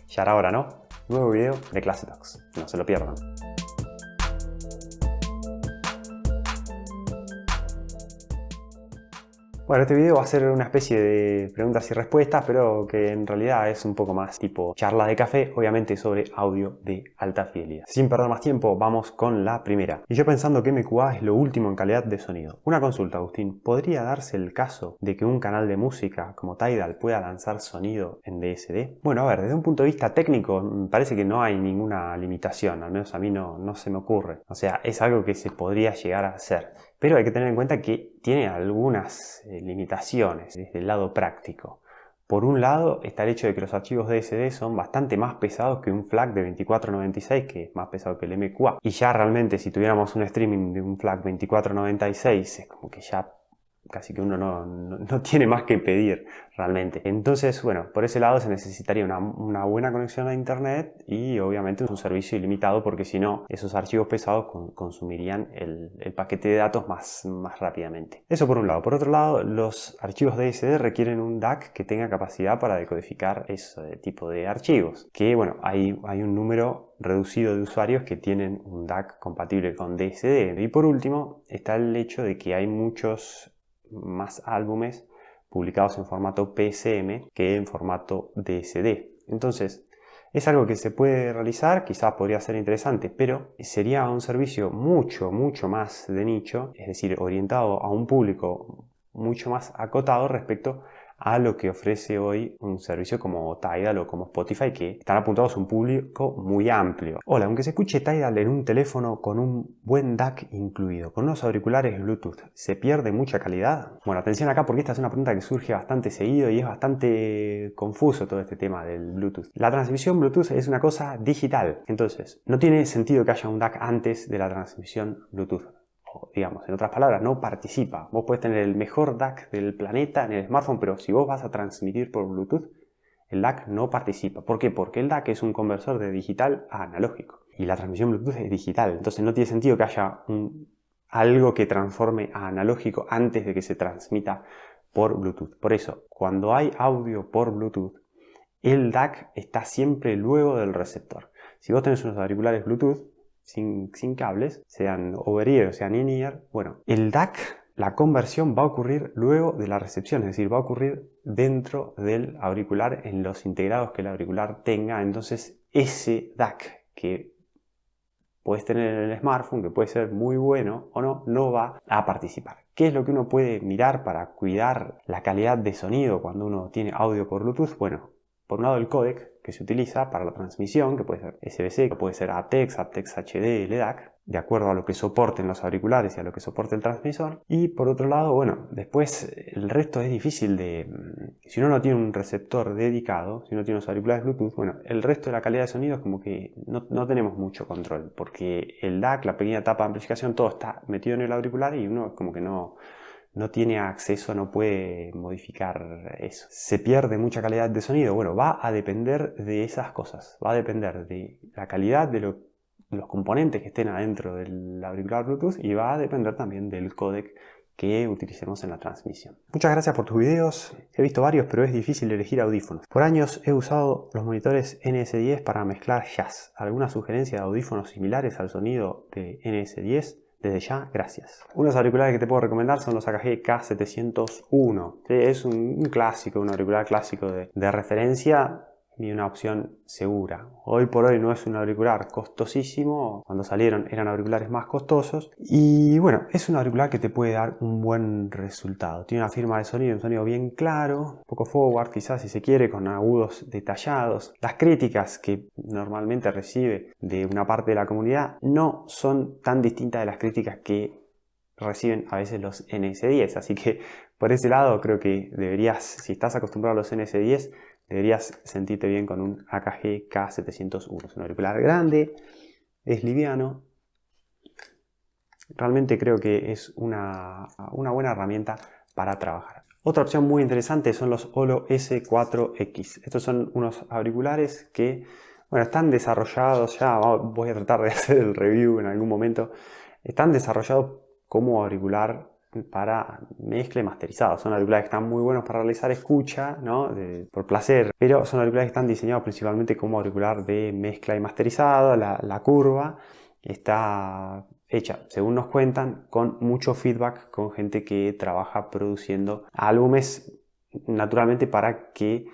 Ya era hora, ¿no? Nuevo video de Classy Talks. No se lo pierdan. Bueno, este video va a ser una especie de preguntas y respuestas, pero que en realidad es un poco más tipo charla de café, obviamente sobre audio de alta fidelidad. Sin perder más tiempo, vamos con la primera. Y yo pensando que MQA es lo último en calidad de sonido. Una consulta, Agustín. ¿Podría darse el caso de que un canal de música como Tidal pueda lanzar sonido en DSD? Bueno, a ver, desde un punto de vista técnico, me parece que no hay ninguna limitación, al menos a mí no se me ocurre. O sea, es algo que se podría llegar a hacer. Pero hay que tener en cuenta que tiene algunas limitaciones desde el lado práctico. Por un lado está el hecho de que los archivos DSD son bastante más pesados que un FLAC de 2496, que es más pesado que el MQA. Y ya realmente si tuviéramos un streaming de un FLAC 2496, es como que ya casi que uno no tiene más que pedir realmente. Entonces, bueno, por ese lado se necesitaría una buena conexión a internet y obviamente un servicio ilimitado, porque si no, esos archivos pesados consumirían el paquete de datos más rápidamente. Eso por un lado. Por otro lado, los archivos DSD requieren un DAC que tenga capacidad para decodificar ese tipo de archivos. Que bueno, hay un número reducido de usuarios que tienen un DAC compatible con DSD. Y por último, está el hecho de que hay muchos más álbumes publicados en formato PSM que en formato DSD. Entonces, es algo que se puede realizar, quizás podría ser interesante, pero sería un servicio mucho más de nicho, es decir, orientado a un público mucho más acotado respecto a lo que ofrece hoy un servicio como Tidal o como Spotify, que están apuntados a un público muy amplio. Hola, aunque se escuche Tidal en un teléfono con un buen DAC incluido, con unos auriculares Bluetooth, ¿se pierde mucha calidad? Bueno, atención acá porque esta es una pregunta que surge bastante seguido y es bastante confuso todo este tema del Bluetooth. La transmisión Bluetooth es una cosa digital, entonces no tiene sentido que haya un DAC antes de la transmisión Bluetooth. Digamos, en otras palabras, no participa. Vos podés tener el mejor DAC del planeta en el smartphone, pero si vos vas a transmitir por Bluetooth, el DAC no participa. ¿Por qué? Porque el DAC es un conversor de digital a analógico y la transmisión Bluetooth es digital. Entonces no tiene sentido que haya algo que transforme a analógico antes de que se transmita por Bluetooth. Por eso, cuando hay audio por Bluetooth, el DAC está siempre luego del receptor. Si vos tenés unos auriculares Bluetooth sin cables, sean over-ear o sean in-ear, bueno, el DAC, la conversión va a ocurrir luego de la recepción, es decir, va a ocurrir dentro del auricular en los integrados que el auricular tenga. Entonces ese DAC que puedes tener en el smartphone, que puede ser muy bueno o no va a participar. ¿Qué es lo que uno puede mirar para cuidar la calidad de sonido cuando uno tiene audio por Bluetooth? Bueno, por un lado el códec que se utiliza para la transmisión, que puede ser SBC, que puede ser aptX HD, LDAC, de acuerdo a lo que soporten los auriculares y a lo que soporte el transmisor. Y por otro lado, bueno, después el resto es difícil si uno no tiene un receptor dedicado, si no tiene los auriculares Bluetooth, bueno, el resto de la calidad de sonido es como que no tenemos mucho control, porque el DAC, la pequeña tapa de amplificación, todo está metido en el auricular y uno como que no tiene acceso, no puede modificar eso. ¿Se pierde mucha calidad de sonido? Bueno, va a depender de esas cosas. Va a depender de la calidad de los componentes que estén adentro del auricular Bluetooth y va a depender también del códec que utilicemos en la transmisión. Muchas gracias por tus videos. He visto varios, pero es difícil elegir audífonos. Por años he usado los monitores NS10 para mezclar jazz. ¿Alguna sugerencia de audífonos similares al sonido de NS10? Desde ya, gracias. Unos auriculares que te puedo recomendar son los AKG K701. Es un clásico, un auricular clásico de referencia y una opción segura. Hoy por hoy no es un auricular costosísimo. Cuando salieron eran auriculares más costosos. Y bueno, es un auricular que te puede dar un buen resultado. Tiene una firma de sonido, un sonido bien claro, un poco forward quizás si se quiere, con agudos detallados. Las críticas que normalmente recibe de una parte de la comunidad no son tan distintas de las críticas que reciben a veces los NS10. Así que por ese lado creo que deberías, si estás acostumbrado a los NS10, deberías sentirte bien con un AKG K701. Es un auricular grande, es liviano. Realmente creo que es una buena herramienta para trabajar. Otra opción muy interesante son los Olo S4X. Estos son unos auriculares que, bueno, están desarrollados ya. Voy a tratar de hacer el review en algún momento. Están desarrollados como auricular para mezcla y masterizado. Son auriculares que están muy buenos para realizar escucha, ¿no? Por placer, pero son auriculares que están diseñados principalmente como auricular de mezcla y masterizado. La curva está hecha, según nos cuentan, con mucho feedback con gente que trabaja produciendo álbumes, naturalmente, para que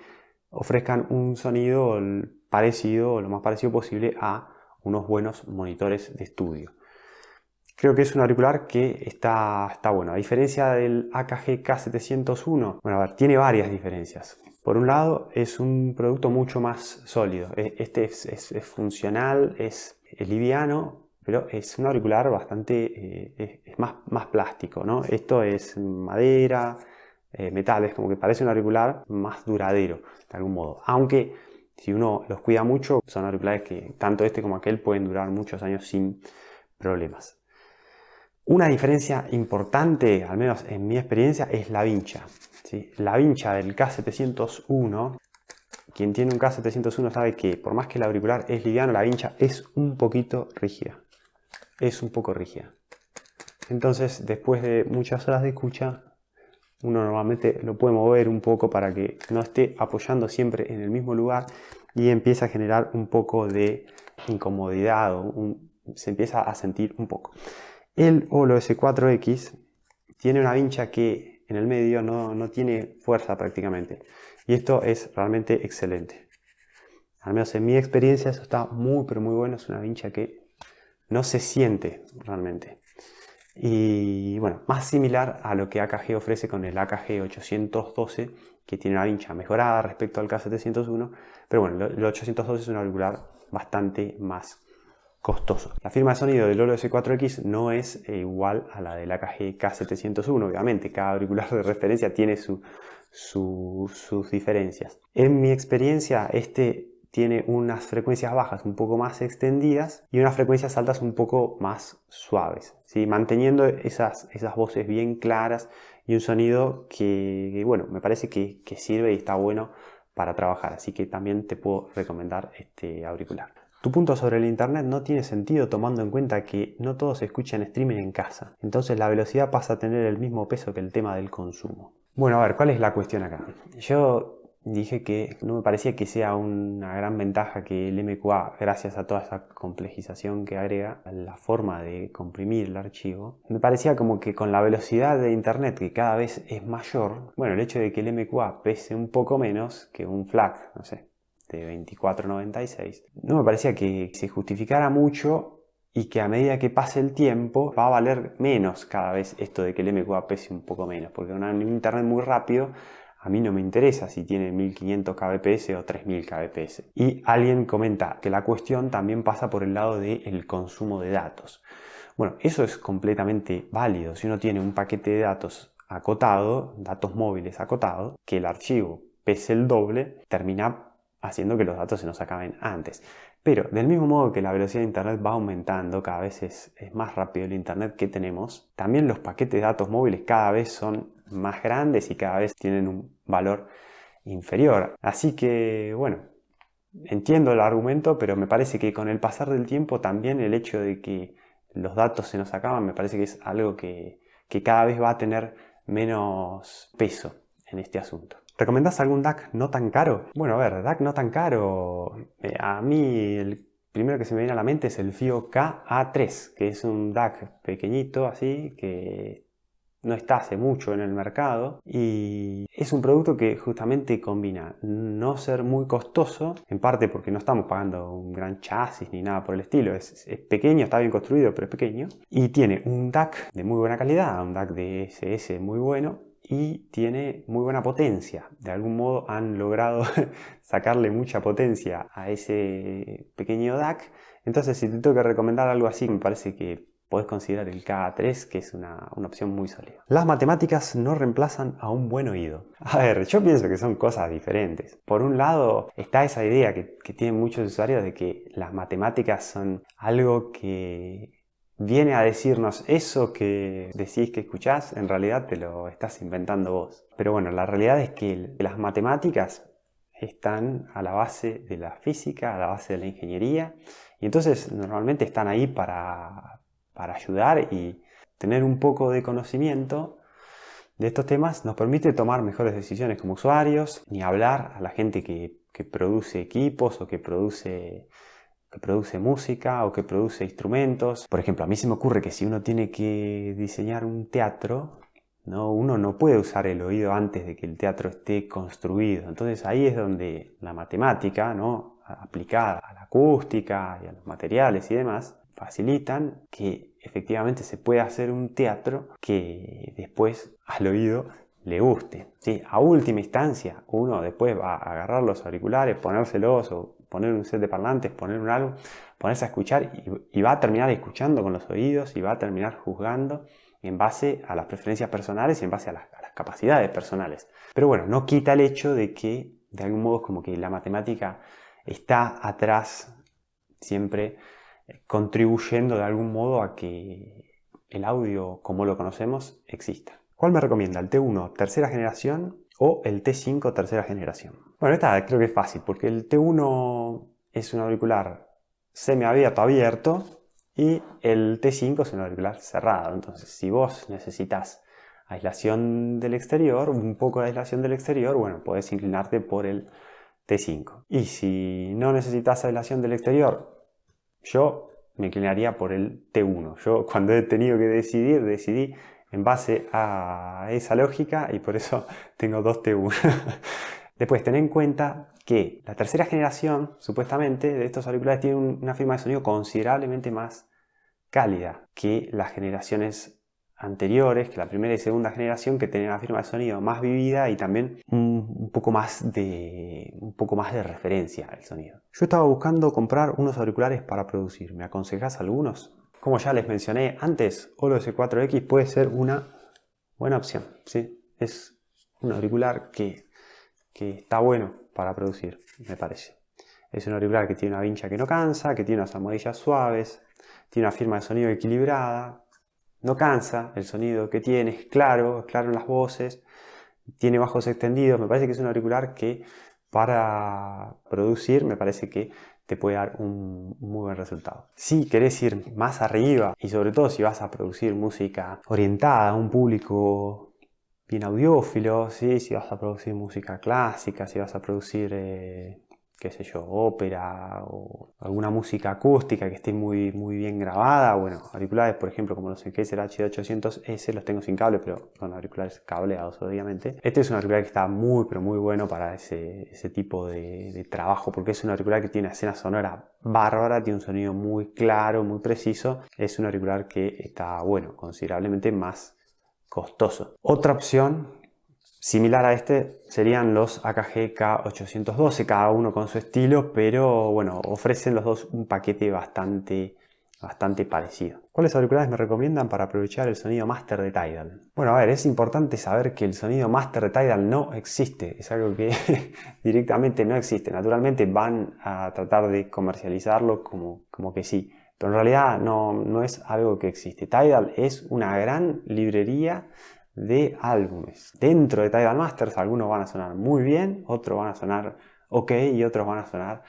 ofrezcan un sonido parecido, o lo más parecido posible, a unos buenos monitores de estudio. Creo que es un auricular que está bueno. A diferencia del AKG K701, bueno, a ver, tiene varias diferencias. Por un lado, es un producto mucho más sólido. Este es funcional, es liviano, pero es un auricular bastante, es más plástico, ¿no? Esto es madera, metales, como que parece un auricular más duradero, de algún modo. Aunque, si uno los cuida mucho, son auriculares que tanto este como aquel pueden durar muchos años sin problemas. Una diferencia importante, al menos en mi experiencia, es la vincha, ¿sí? La vincha del K701, quien tiene un K701 sabe que por más que el auricular es liviano, la vincha es un poquito rígida. Es un poco rígida. Entonces, después de muchas horas de escucha, uno normalmente lo puede mover un poco para que no esté apoyando siempre en el mismo lugar y empieza a generar un poco de incomodidad, se empieza a sentir un poco. El Olo S4X tiene una vincha que en el medio no tiene fuerza prácticamente. Y esto es realmente excelente. Al menos en mi experiencia eso está muy pero muy bueno. Es una vincha que no se siente realmente. Y bueno, más similar a lo que AKG ofrece con el AKG 812, que tiene una vincha mejorada respecto al K701. Pero bueno, el 812 es un auricular bastante más costoso. La firma de sonido del Olo S4X no es igual a la del AKG K701, obviamente. Cada auricular de referencia tiene sus diferencias. En mi experiencia, este tiene unas frecuencias bajas un poco más extendidas y unas frecuencias altas un poco más suaves, ¿sí? Manteniendo esas voces bien claras y un sonido que bueno, me parece que sirve y está bueno para trabajar. Así que también te puedo recomendar este auricular. Tu punto sobre el internet no tiene sentido tomando en cuenta que no todo se escucha en streaming en casa. Entonces la velocidad pasa a tener el mismo peso que el tema del consumo. Bueno, a ver, ¿cuál es la cuestión acá? Yo dije que no me parecía que sea una gran ventaja que el MQA, gracias a toda esa complejización que agrega, la forma de comprimir el archivo, me parecía como que con la velocidad de internet que cada vez es mayor, bueno, el hecho de que el MQA pese un poco menos que un FLAC, no sé, de 2496, no me parecía que se justificara mucho y que a medida que pase el tiempo va a valer menos cada vez esto de que el MQA pese un poco menos, porque un internet muy rápido a mí no me interesa si tiene 1500 kbps o 3000 kbps. Y alguien comenta que la cuestión también pasa por el lado del consumo de datos. Bueno, eso es completamente válido. Si uno tiene un paquete de datos acotado, datos móviles acotados, que el archivo pese el doble, termina haciendo que los datos se nos acaben antes. Pero del mismo modo que la velocidad de internet va aumentando, cada vez es más rápido el internet que tenemos, también los paquetes de datos móviles cada vez son más grandes y cada vez tienen un valor inferior. Así que, bueno, entiendo el argumento, pero me parece que con el pasar del tiempo también el hecho de que los datos se nos acaban, me parece que es algo que cada vez va a tener menos peso en este asunto. ¿Recomendás algún DAC no tan caro? Bueno, a ver, DAC no tan caro. A mí el primero que se me viene a la mente es el FIO KA3, que es un DAC pequeñito así, que no está hace mucho en el mercado y es un producto que justamente combina no ser muy costoso, en parte porque no estamos pagando un gran chasis ni nada por el estilo, es pequeño, está bien construido, pero es pequeño, y tiene un DAC de muy buena calidad, un DAC de SS muy bueno, y tiene muy buena potencia. De algún modo han logrado sacarle mucha potencia a ese pequeño DAC. Entonces, si te tengo que recomendar algo así, me parece que podés considerar el KA3, que es una opción muy sólida. Las matemáticas no reemplazan a un buen oído. A ver, yo pienso que son cosas diferentes. Por un lado, está esa idea que tienen muchos usuarios de que las matemáticas son algo que viene a decirnos eso que decís que escuchás, en realidad te lo estás inventando vos. Pero bueno, la realidad es que las matemáticas están a la base de la física, a la base de la ingeniería, y entonces normalmente están ahí para ayudar y tener un poco de conocimiento de estos temas nos permite tomar mejores decisiones como usuarios, ni hablar a la gente que produce equipos o que produce música o que produce instrumentos. Por ejemplo, a mí se me ocurre que si uno tiene que diseñar un teatro, ¿no? Uno no puede usar el oído antes de que el teatro esté construido. Entonces ahí es donde la matemática, ¿no? Aplicada a la acústica y a los materiales y demás, facilitan que efectivamente se pueda hacer un teatro que después al oído le guste, ¿sí? A última instancia, uno después va a agarrar los auriculares, ponérselos o poner un set de parlantes, poner un álbum, ponerse a escuchar y va a terminar escuchando con los oídos y va a terminar juzgando en base a las preferencias personales y en base a las capacidades personales. Pero bueno, no quita el hecho de que de algún modo como que la matemática está atrás siempre contribuyendo de algún modo a que el audio como lo conocemos exista. ¿Cuál me recomienda? ¿El T1 tercera generación o el T5 tercera generación? Bueno, esta creo que es fácil porque el T1 es un auricular semiabierto abierto y el T5 es un auricular cerrado. Entonces, si vos necesitas aislación del exterior, un poco de aislación del exterior, bueno, podés inclinarte por el T5. Y si no necesitas aislación del exterior, yo me inclinaría por el T1. Yo cuando he tenido que decidir, decidí en base a esa lógica y por eso tengo dos T1. Después, ten en cuenta que la tercera generación, supuestamente, de estos auriculares tiene una firma de sonido considerablemente más cálida que las generaciones anteriores, que la primera y segunda generación, que tenían una firma de sonido más vivida y también un poco más de referencia al sonido. Yo estaba buscando comprar unos auriculares para producir. ¿Me aconsejás algunos? Como ya les mencioné antes, Olo S4X puede ser una buena opción, ¿sí? Es un auricular que está bueno para producir, me parece. Es un auricular que tiene una vincha que no cansa, que tiene unas almohadillas suaves, tiene una firma de sonido equilibrada, no cansa el sonido que tiene, es claro en las voces, tiene bajos extendidos. Me parece que es un auricular que para producir me parece que te puede dar un muy buen resultado. Si querés ir más arriba y sobre todo si vas a producir música orientada a un público bien audiófilo, ¿sí? Si vas a producir música clásica, si vas a producir qué sé yo, ópera o alguna música acústica que esté muy bien grabada, bueno, auriculares por ejemplo como los Sennheiser HD800S, los tengo sin cable pero son auriculares cableados obviamente. Este es un auricular que está muy pero muy bueno para ese tipo de trabajo porque es un auricular que tiene una escena sonora bárbara, tiene un sonido muy claro, muy preciso. Es un auricular que está, bueno, considerablemente más costoso. Otra opción similar a este serían los AKG K812, cada uno con su estilo, pero bueno, ofrecen los dos un paquete bastante parecido. ¿Cuáles auriculares me recomiendan para aprovechar el sonido master de Tidal? Bueno, a ver, es importante saber que el sonido master de Tidal no existe, es algo que directamente no existe. Naturalmente van a tratar de comercializarlo como que sí, pero en realidad no es algo que existe. Tidal es una gran librería de álbumes. Dentro de Tidal Masters algunos van a sonar muy bien, otros van a sonar ok y otros van a sonar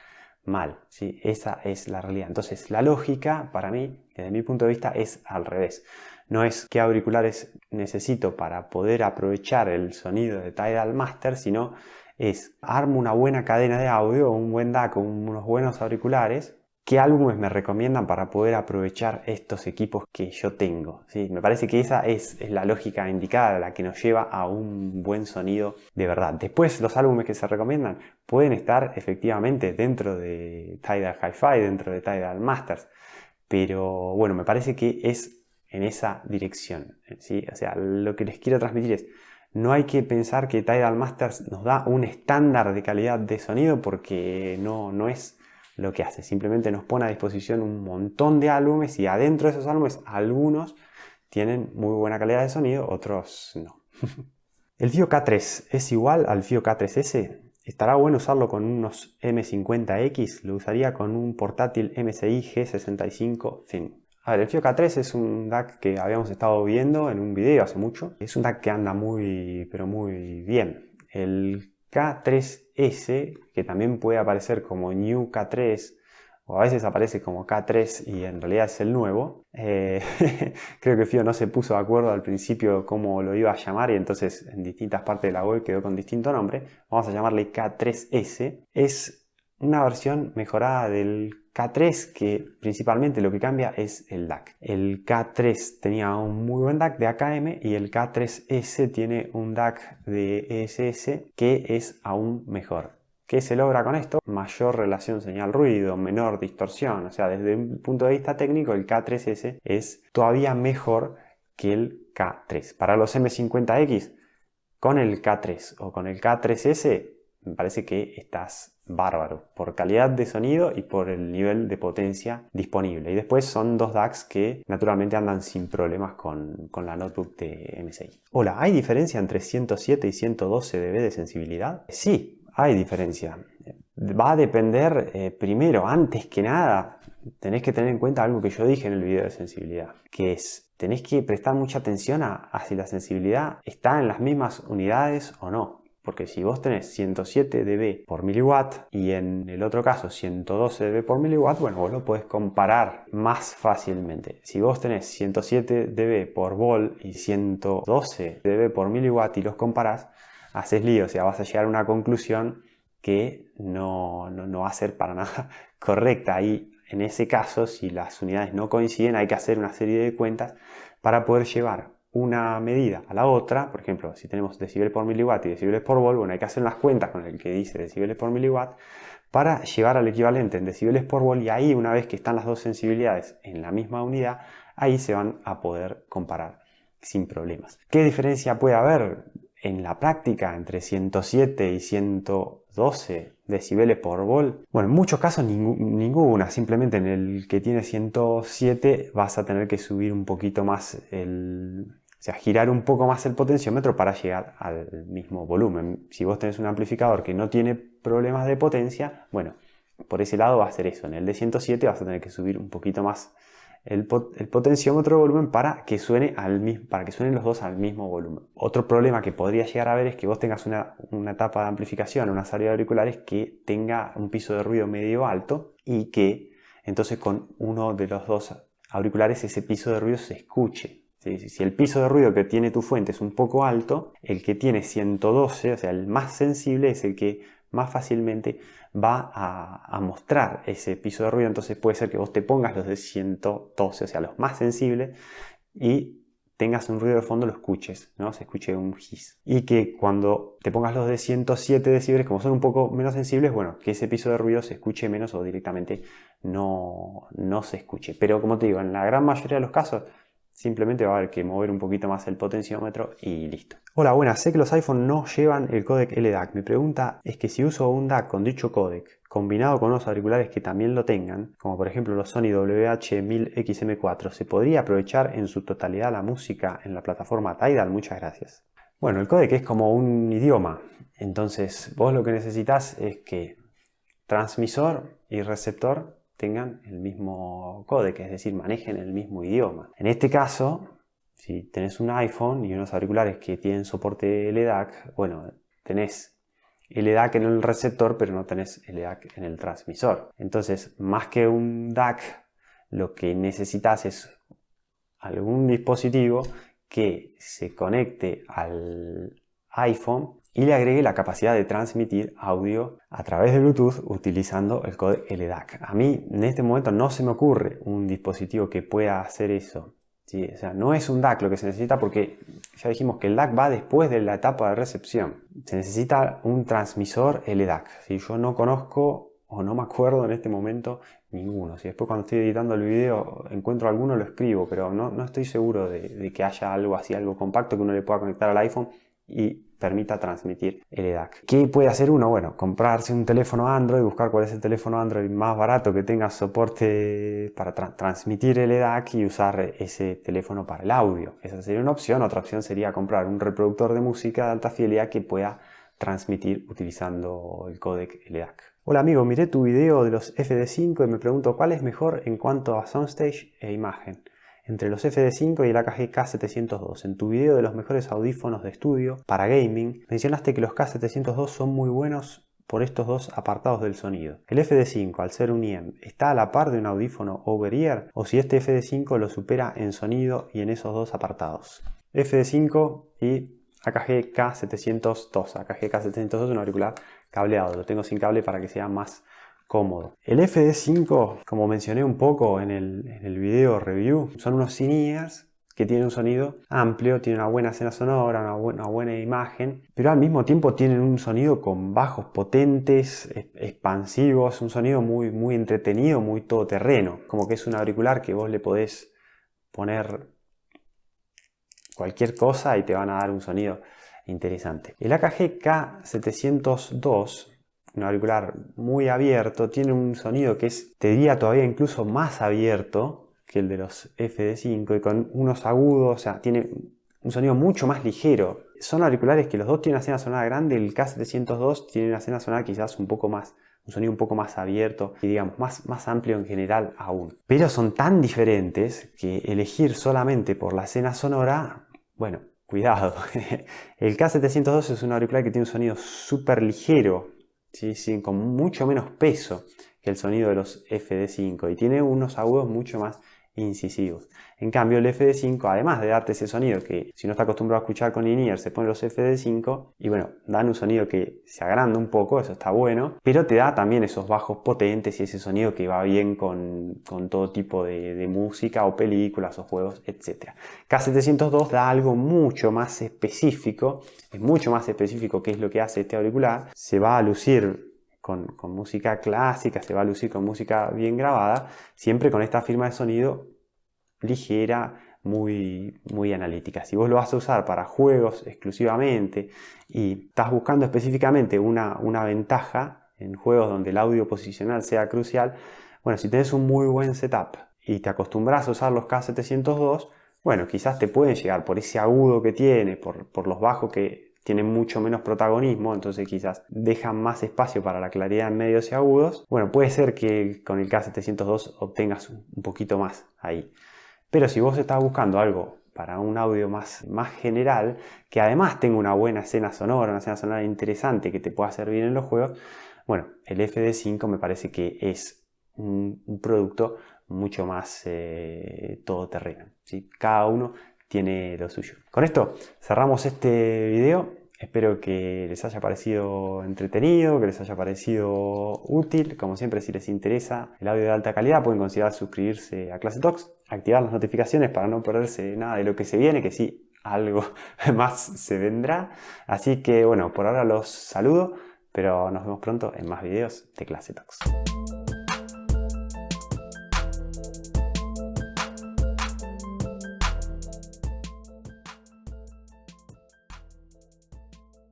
mal, ¿sí? Esa es la realidad. Entonces la lógica para mí, desde mi punto de vista, es al revés. No es qué auriculares necesito para poder aprovechar el sonido de Tidal Master, sino es armo una buena cadena de audio, un buen DAC, unos buenos auriculares. ¿Qué álbumes me recomiendan para poder aprovechar estos equipos que yo tengo? ¿Sí? Me parece que esa es la lógica indicada, la que nos lleva a un buen sonido de verdad. Después, los álbumes que se recomiendan pueden estar efectivamente dentro de Tidal Hi-Fi, dentro de Tidal Masters. Pero bueno, me parece que es en esa dirección, ¿sí? O sea, lo que les quiero transmitir es, no hay que pensar que Tidal Masters nos da un estándar de calidad de sonido porque no es lo que hace, simplemente nos pone a disposición un montón de álbumes y adentro de esos álbumes algunos tienen muy buena calidad de sonido, otros no. ¿El FiiO K3 es igual al FiiO K3S? ¿Estará bueno usarlo con unos M50X? Lo usaría con un portátil MSI G65 Thin. A ver, el FiiO K3 es un DAC que habíamos estado viendo en un video hace mucho. Es un DAC que anda pero muy bien. El K3S, que también puede aparecer como New K3 o a veces aparece como K3 y en realidad es el nuevo. Creo que FiiO no se puso de acuerdo al principio cómo lo iba a llamar y entonces en distintas partes de la web quedó con distinto nombre. Vamos a llamarle K3S. Es una versión mejorada del K3 que principalmente lo que cambia es el DAC. El K3 tenía un muy buen DAC de AKM y el K3S tiene un DAC de ESS que es aún mejor. ¿Qué se logra con esto? Mayor relación señal-ruido, menor distorsión. O sea, desde un punto de vista técnico, el K3S es todavía mejor que el K3. Para los M50X, con el K3 o con el K3S, me parece que estás bárbaro por calidad de sonido y por el nivel de potencia disponible. Y después son dos DACs que naturalmente andan sin problemas con la notebook de MSI. Hola, ¿hay diferencia entre 107 y 112 dB de sensibilidad? Sí. Hay diferencia. Va a depender, primero, antes que nada, tenés que tener en cuenta algo que yo dije en el video de sensibilidad, que es, tenés que prestar mucha atención a si la sensibilidad está en las mismas unidades o no. Porque si vos tenés 107 dB por miliwatt y en el otro caso 112 dB por miliwatt, bueno, vos lo podés comparar más fácilmente. Si vos tenés 107 dB por volt y 112 dB por miliwatt y los comparás, haces lío, o sea, vas a llegar a una conclusión que no va a ser para nada correcta. Y en ese caso, si las unidades no coinciden, hay que hacer una serie de cuentas para poder llevar una medida a la otra. Por ejemplo, si tenemos decibeles por miliwatt y decibeles por volt, bueno, hay que hacer unas cuentas con el que dice decibeles por miliwatt para llevar al equivalente en decibeles por volt, y ahí, una vez que están las dos sensibilidades en la misma unidad, ahí se van a poder comparar sin problemas. ¿Qué diferencia puede haber en la práctica entre 107 y 112 decibeles por volt? Bueno, en muchos casos ninguna. Simplemente en el que tiene 107 vas a tener que subir un poquito más o sea, girar un poco más el potenciómetro para llegar al mismo volumen. Si vos tenés un amplificador que no tiene problemas de potencia, bueno, por ese lado va a ser eso. En el de 107 vas a tener que subir un poquito más el potenciómetro de volumen para que suenen los dos al mismo volumen. Otro problema que podría llegar a haber es que vos tengas una tapa de amplificación, una salida de auriculares que tenga un piso de ruido medio alto y que entonces con uno de los dos auriculares ese piso de ruido se escuche. Si el piso de ruido que tiene tu fuente es un poco alto, el que tiene 112, o sea, el más sensible, es el que más fácilmente va a mostrar ese piso de ruido. Entonces puede ser que vos te pongas los de 112, o sea, los más sensibles, y tengas un ruido de fondo, lo escuches, ¿no? Se escuche un hiss. Y que cuando te pongas los de 107 decibeles, como son un poco menos sensibles, bueno, que ese piso de ruido se escuche menos o directamente no se escuche. Pero como te digo, en la gran mayoría de los casos, simplemente va a haber que mover un poquito más el potenciómetro y listo. Hola, buenas. Sé que los iPhone no llevan el códec LDAC. Mi pregunta es que si uso un DAC con dicho códec, combinado con unos auriculares que también lo tengan, como por ejemplo los Sony WH-1000XM4, ¿se podría aprovechar en su totalidad la música en la plataforma Tidal? Muchas gracias. Bueno, el códec es como un idioma. Entonces, vos lo que necesitas es que transmisor y receptor tengan el mismo códec, es decir, manejen el mismo idioma. En este caso, si tenés un iPhone y unos auriculares que tienen soporte LDAC, bueno, tenés LDAC en el receptor, pero no tenés LDAC en el transmisor. Entonces, más que un DAC, lo que necesitas es algún dispositivo que se conecte al iPhone y le agregue la capacidad de transmitir audio a través de Bluetooth utilizando el códec LDAC. A mí en este momento no se me ocurre un dispositivo que pueda hacer eso. ¿Sí? O sea, no es un DAC lo que se necesita, porque ya dijimos que el DAC va después de la etapa de recepción. Se necesita un transmisor LDAC. ¿Sí? Yo no conozco o no me acuerdo en este momento ninguno. Si después cuando estoy editando el video encuentro alguno, lo escribo, pero no estoy seguro de que haya algo así, algo compacto que uno le pueda conectar al iPhone y permita transmitir LDAC. ¿Qué puede hacer uno? Bueno, comprarse un teléfono Android, buscar cuál es el teléfono Android más barato que tenga soporte para transmitir LDAC y usar ese teléfono para el audio. Esa sería una opción. Otra opción sería comprar un reproductor de música de alta fidelidad que pueda transmitir utilizando el códec LDAC. Hola amigo, miré tu video de los FD5 y me pregunto cuál es mejor en cuanto a soundstage e imagen entre los FD5 y el AKG K702. En tu video de los mejores audífonos de estudio para gaming, mencionaste que los K702 son muy buenos por estos dos apartados del sonido. El FD5, al ser un IEM, ¿está a la par de un audífono over-ear? ¿O si este FD5 lo supera en sonido y en esos dos apartados? FD5 y AKG K702. AKG K702 es un auricular cableado. Lo tengo sin cable para que sea más cómodo. El FD5, como mencioné un poco en el video review, son unos in-ears que tienen un sonido amplio, tienen una buena escena sonora, una buena imagen, pero al mismo tiempo tienen un sonido con bajos potentes, expansivos, un sonido muy, muy entretenido, muy todoterreno, como que es un auricular que vos le podés poner cualquier cosa y te van a dar un sonido interesante. El AKG K702, un auricular muy abierto, tiene un sonido que es, te diría, todavía incluso más abierto que el de los FD5 y con unos agudos, o sea, tiene un sonido mucho más ligero. Son auriculares que los dos tienen una escena sonora grande, el K702 tiene una escena sonora quizás un poco más, un sonido un poco más abierto y digamos más amplio en general aún. Pero son tan diferentes que elegir solamente por la escena sonora, bueno, cuidado. El K702 es un auricular que tiene un sonido súper ligero, ¿sí? Con mucho menos peso que el sonido de los FD5 y tiene unos agudos mucho más incisivos. En cambio el FD5, además de darte ese sonido que si no está acostumbrado a escuchar con in-ear, se pone los FD5 y bueno, dan un sonido que se agranda un poco, eso está bueno, pero te da también esos bajos potentes y ese sonido que va bien con todo tipo de música o películas o juegos, etc. K702 da algo mucho más específico, es mucho más específico qué es lo que hace este auricular, se va a lucir con música clásica, se va a lucir con música bien grabada, siempre con esta firma de sonido ligera, muy, muy analítica. Si vos lo vas a usar para juegos exclusivamente y estás buscando específicamente una ventaja en juegos donde el audio posicional sea crucial, bueno, si tenés un muy buen setup y te acostumbras a usar los K702, bueno, quizás te pueden llegar por ese agudo que tiene, por los bajos que tienen mucho menos protagonismo, entonces quizás dejan más espacio para la claridad en medios y agudos. Bueno, puede ser que con el K702 obtengas un poquito más ahí. Pero si vos estás buscando algo para un audio más general, que además tenga una buena escena sonora, una escena sonora interesante que te pueda servir en los juegos, bueno, el FD5 me parece que es un producto mucho más todoterreno, ¿sí? Cada uno tiene lo suyo. Con esto cerramos este video. Espero que les haya parecido entretenido, que les haya parecido útil. Como siempre, si les interesa el audio de alta calidad, pueden considerar suscribirse a Clase Talks, activar las notificaciones para no perderse nada de lo que se viene, que sí, algo más se vendrá. Así que bueno, por ahora los saludo, pero nos vemos pronto en más videos de Clase Talks.